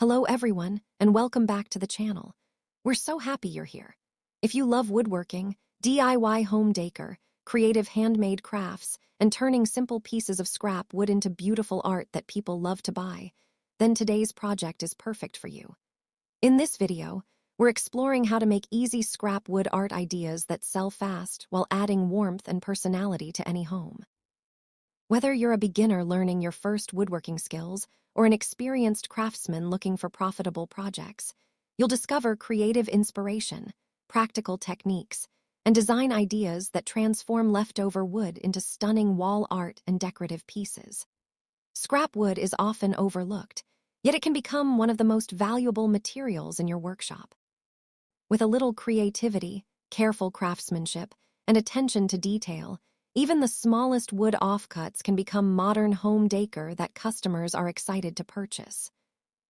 Hello everyone, and welcome back to the channel. We're so happy you're here. If you love woodworking, DIY home decor, creative handmade crafts, and turning simple pieces of scrap wood into beautiful art that people love to buy, then today's project is perfect for you. In this video, we're exploring how to make easy scrap wood art ideas that sell fast while adding warmth and personality to any home. Whether you're a beginner learning your first woodworking skills or an experienced craftsman looking for profitable projects, you'll discover creative inspiration, practical techniques, and design ideas that transform leftover wood into stunning wall art and decorative pieces. Scrap wood is often overlooked, yet it can become one of the most valuable materials in your workshop. With a little creativity, careful craftsmanship, and attention to detail, even the smallest wood offcuts can become modern home decor that customers are excited to purchase.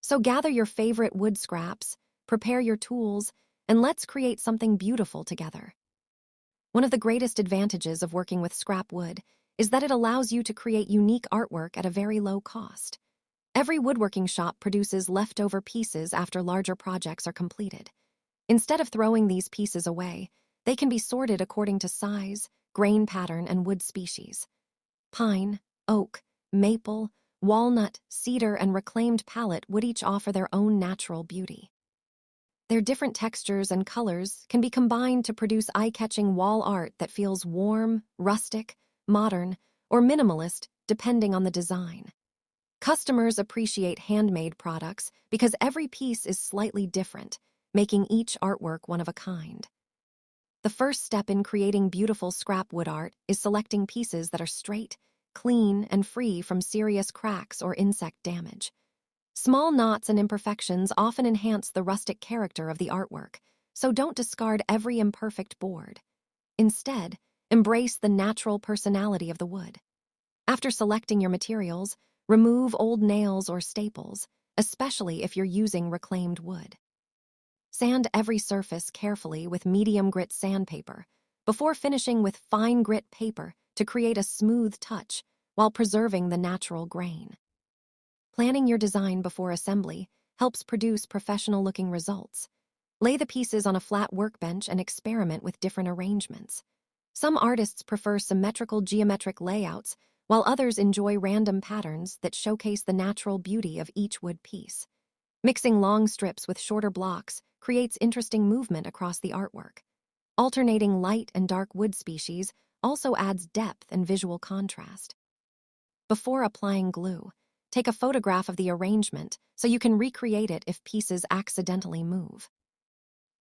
So gather your favorite wood scraps, prepare your tools, and let's create something beautiful together. One of the greatest advantages of working with scrap wood is that it allows you to create unique artwork at a very low cost. Every woodworking shop produces leftover pieces after larger projects are completed. Instead of throwing these pieces away, they can be sorted according to size, grain pattern, and wood species. Pine, oak, maple, walnut, cedar, and reclaimed pallet would each offer their own natural beauty. Their different textures and colors can be combined to produce eye-catching wall art that feels warm, rustic, modern, or minimalist depending on the design. Customers appreciate handmade products because every piece is slightly different, making each artwork one of a kind. The first step in creating beautiful scrap wood art is selecting pieces that are straight, clean, and free from serious cracks or insect damage. Small knots and imperfections often enhance the rustic character of the artwork, so don't discard every imperfect board. Instead, embrace the natural personality of the wood. After selecting your materials, remove old nails or staples, especially if you're using reclaimed wood. Sand every surface carefully with medium grit sandpaper before finishing with fine grit paper to create a smooth touch while preserving the natural grain. Planning your design before assembly helps produce professional-looking results. Lay the pieces on a flat workbench and experiment with different arrangements. Some artists prefer symmetrical geometric layouts, while others enjoy random patterns that showcase the natural beauty of each wood piece. Mixing long strips with shorter blocks creates interesting movement across the artwork. Alternating light and dark wood species also adds depth and visual contrast. Before applying glue, take a photograph of the arrangement so you can recreate it if pieces accidentally move.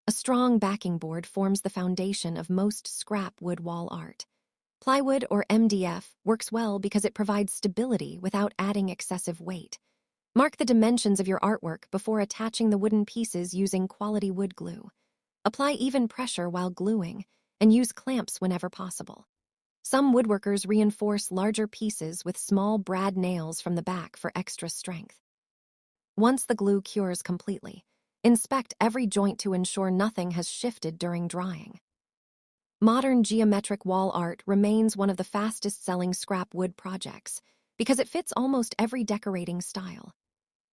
A strong backing board forms the foundation of most scrap wood wall art. Plywood or MDF works well because it provides stability without adding excessive weight. Mark the dimensions of your artwork before attaching the wooden pieces using quality wood glue. Apply even pressure while gluing, and use clamps whenever possible. Some woodworkers reinforce larger pieces with small brad nails from the back for extra strength. Once the glue cures completely, inspect every joint to ensure nothing has shifted during drying. Modern geometric wall art remains one of the fastest-selling scrap wood projects because it fits almost every decorating style.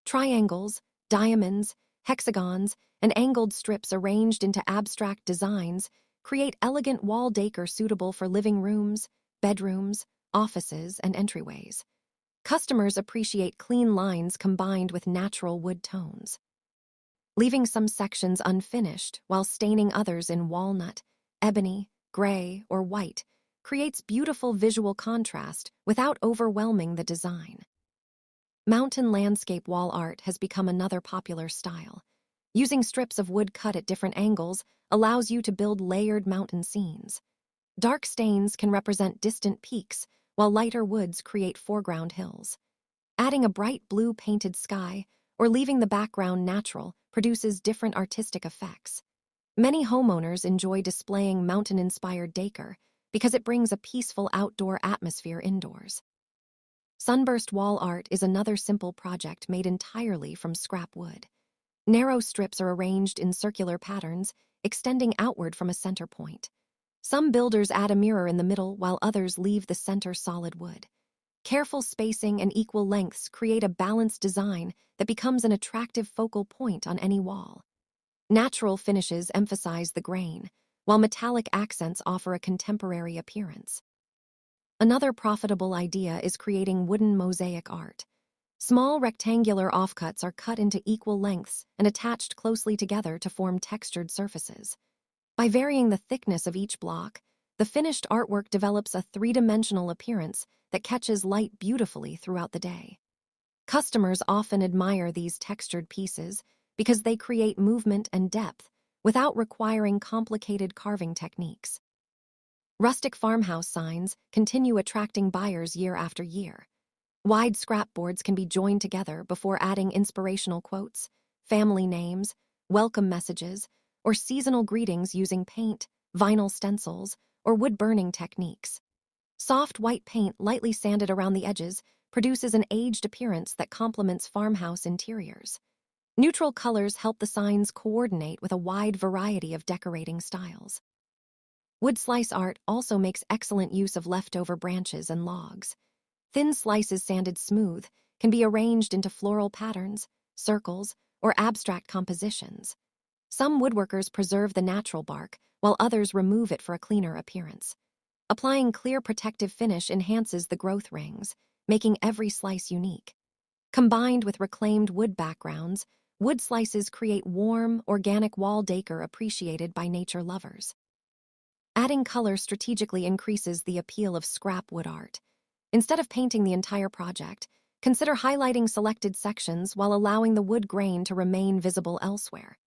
Triangles, diamonds, hexagons, and angled strips arranged into abstract designs create elegant wall decor suitable for living rooms, bedrooms, offices, and entryways. Customers appreciate clean lines combined with natural wood tones. Leaving some sections unfinished while staining others in walnut, ebony, gray, or white creates beautiful visual contrast without overwhelming the design. Mountain landscape wall art has become another popular style. Using strips of wood cut at different angles allows you to build layered mountain scenes. Dark stains can represent distant peaks, while lighter woods create foreground hills. Adding a bright blue painted sky or leaving the background natural produces different artistic effects. Many homeowners enjoy displaying mountain-inspired decor because it brings a peaceful outdoor atmosphere indoors. Sunburst wall art is another simple project made entirely from scrap wood. Narrow strips are arranged in circular patterns, extending outward from a center point. Some builders add a mirror in the middle while others leave the center solid wood. Careful spacing and equal lengths create a balanced design that becomes an attractive focal point on any wall. Natural finishes emphasize the grain, while metallic accents offer a contemporary appearance. Another profitable idea is creating wooden mosaic art. Small rectangular offcuts are cut into equal lengths and attached closely together to form textured surfaces. By varying the thickness of each block, the finished artwork develops a three-dimensional appearance that catches light beautifully throughout the day. Customers often admire these textured pieces because they create movement and depth without requiring complicated carving techniques. Rustic farmhouse signs continue attracting buyers year after year. Wide scrapboards can be joined together before adding inspirational quotes, family names, welcome messages, or seasonal greetings using paint, vinyl stencils, or wood-burning techniques. Soft white paint lightly sanded around the edges produces an aged appearance that complements farmhouse interiors. Neutral colors help the signs coordinate with a wide variety of decorating styles. Wood slice art also makes excellent use of leftover branches and logs. Thin slices sanded smooth can be arranged into floral patterns, circles, or abstract compositions. Some woodworkers preserve the natural bark, while others remove it for a cleaner appearance. Applying clear protective finish enhances the growth rings, making every slice unique. Combined with reclaimed wood backgrounds, wood slices create warm, organic wall decor appreciated by nature lovers. Adding color strategically increases the appeal of scrap wood art. Instead of painting the entire project, consider highlighting selected sections while allowing the wood grain to remain visible elsewhere.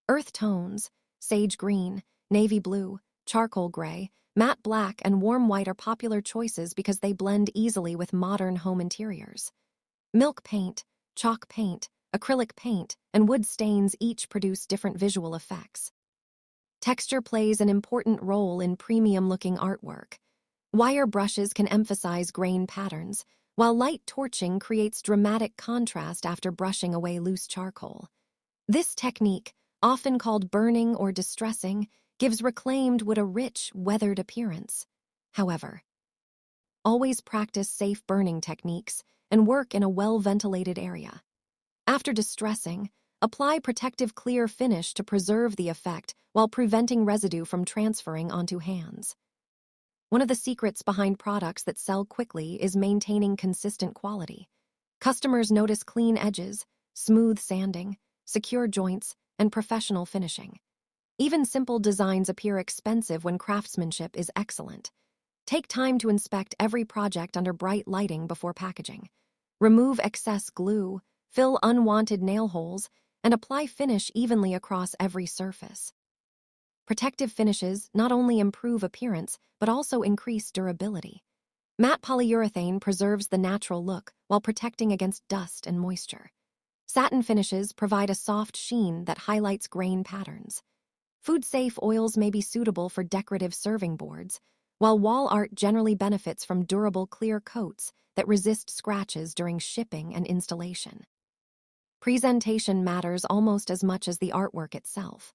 Earth tones, sage green, navy blue, charcoal gray, matte black, and warm white are popular choices because they blend easily with modern home interiors. Milk paint, chalk paint, acrylic paint, and wood stains each produce different visual effects. Texture plays an important role in premium-looking artwork. Wire brushes can emphasize grain patterns, while light torching creates dramatic contrast after brushing away loose charcoal. This technique, often called burning or distressing, gives reclaimed wood a rich, weathered appearance. However, always practice safe burning techniques and work in a well-ventilated area. After distressing, apply protective clear finish to preserve the effect while preventing residue from transferring onto hands. One of the secrets behind products that sell quickly is maintaining consistent quality. Customers notice clean edges, smooth sanding, secure joints, and professional finishing. Even simple designs appear expensive when craftsmanship is excellent. Take time to inspect every project under bright lighting before packaging. Remove excess glue, fill unwanted nail holes, and apply finish evenly across every surface. Protective finishes not only improve appearance, but also increase durability. Matte polyurethane preserves the natural look while protecting against dust and moisture. Satin finishes provide a soft sheen that highlights grain patterns. Food-safe oils may be suitable for decorative serving boards, while wall art generally benefits from durable clear coats that resist scratches during shipping and installation. Presentation matters almost as much as the artwork itself.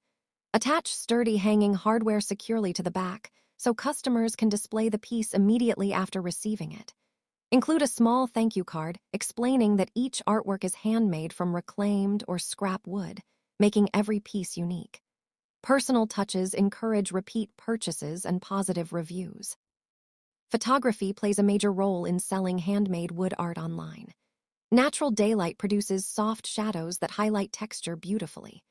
Attach sturdy hanging hardware securely to the back so customers can display the piece immediately after receiving it. Include a small thank you card explaining that each artwork is handmade from reclaimed or scrap wood, making every piece unique. Personal touches encourage repeat purchases and positive reviews. Photography plays a major role in selling handmade wood art online. Natural daylight produces soft shadows that highlight texture beautifully.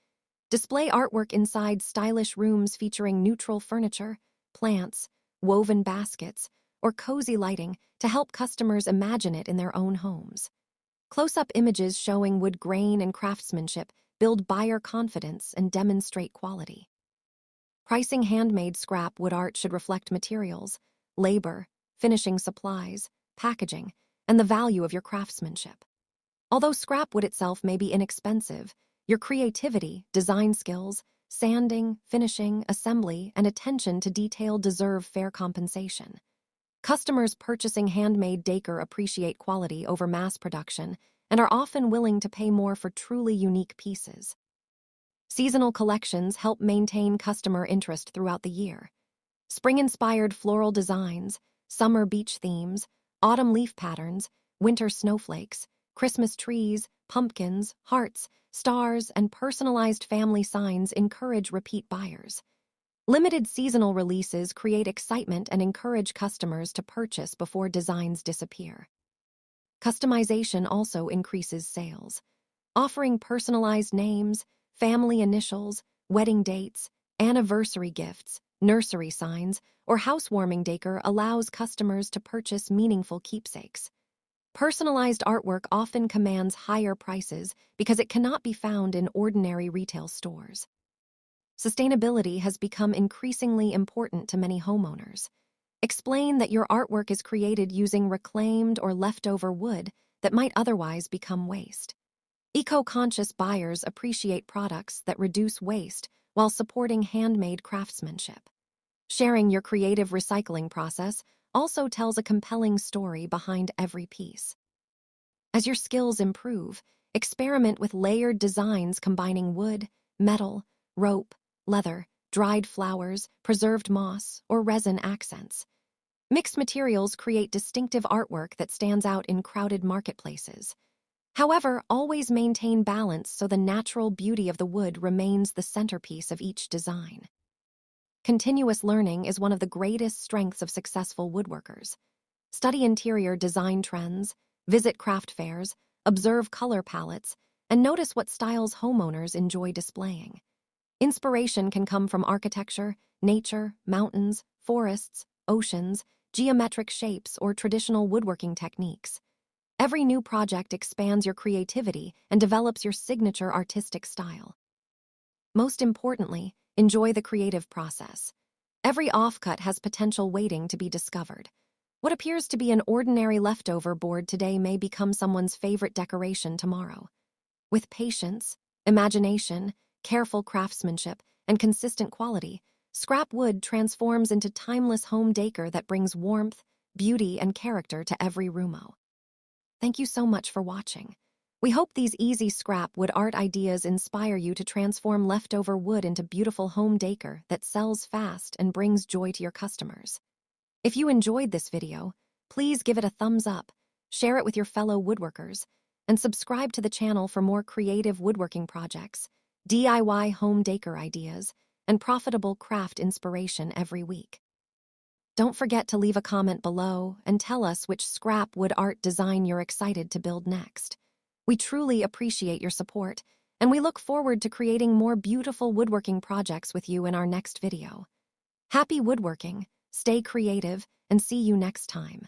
Display artwork inside stylish rooms featuring neutral furniture, plants, woven baskets, or cozy lighting to help customers imagine it in their own homes. Close-up images showing wood grain and craftsmanship build buyer confidence and demonstrate quality. Pricing handmade scrap wood art should reflect materials, labor, finishing supplies, packaging, and the value of your craftsmanship. Although scrap wood itself may be inexpensive, your creativity, design skills, sanding, finishing, assembly, and attention to detail deserve fair compensation. Customers purchasing handmade decor appreciate quality over mass production and are often willing to pay more for truly unique pieces. Seasonal collections help maintain customer interest throughout the year. Spring-inspired floral designs, summer beach themes, autumn leaf patterns, winter snowflakes, Christmas trees, pumpkins, hearts, stars, and personalized family signs encourage repeat buyers. Limited seasonal releases create excitement and encourage customers to purchase before designs disappear. Customization also increases sales. Offering personalized names, family initials, wedding dates, anniversary gifts, nursery signs, or housewarming decor allows customers to purchase meaningful keepsakes. Personalized artwork often commands higher prices because it cannot be found in ordinary retail stores. Sustainability has become increasingly important to many homeowners. Explain that your artwork is created using reclaimed or leftover wood that might otherwise become waste. Eco-conscious buyers appreciate products that reduce waste while supporting handmade craftsmanship. Sharing your creative recycling process also tells a compelling story behind every piece. As your skills improve, experiment with layered designs combining wood, metal, rope, leather, dried flowers, preserved moss, or resin accents. Mixed materials create distinctive artwork that stands out in crowded marketplaces. However, always maintain balance so the natural beauty of the wood remains the centerpiece of each design. Continuous learning is one of the greatest strengths of successful woodworkers. Study interior design trends, visit craft fairs, observe color palettes, and notice what styles homeowners enjoy displaying. Inspiration can come from architecture, nature, mountains, forests, oceans, geometric shapes, or traditional woodworking techniques. Every new project expands your creativity and develops your signature artistic style. Most importantly, enjoy the creative process. Every offcut has potential waiting to be discovered. What appears to be an ordinary leftover board today may become someone's favorite decoration tomorrow. With patience, imagination, careful craftsmanship, and consistent quality, scrap wood transforms into timeless home decor that brings warmth, beauty, and character to every room. Thank you so much for watching. We hope these easy scrap wood art ideas inspire you to transform leftover wood into beautiful home decor that sells fast and brings joy to your customers. If you enjoyed this video, please give it a thumbs up, share it with your fellow woodworkers, and subscribe to the channel for more creative woodworking projects, DIY home decor ideas, and profitable craft inspiration every week. Don't forget to leave a comment below and tell us which scrap wood art design you're excited to build next. We truly appreciate your support, and we look forward to creating more beautiful woodworking projects with you in our next video. Happy woodworking, stay creative, and see you next time.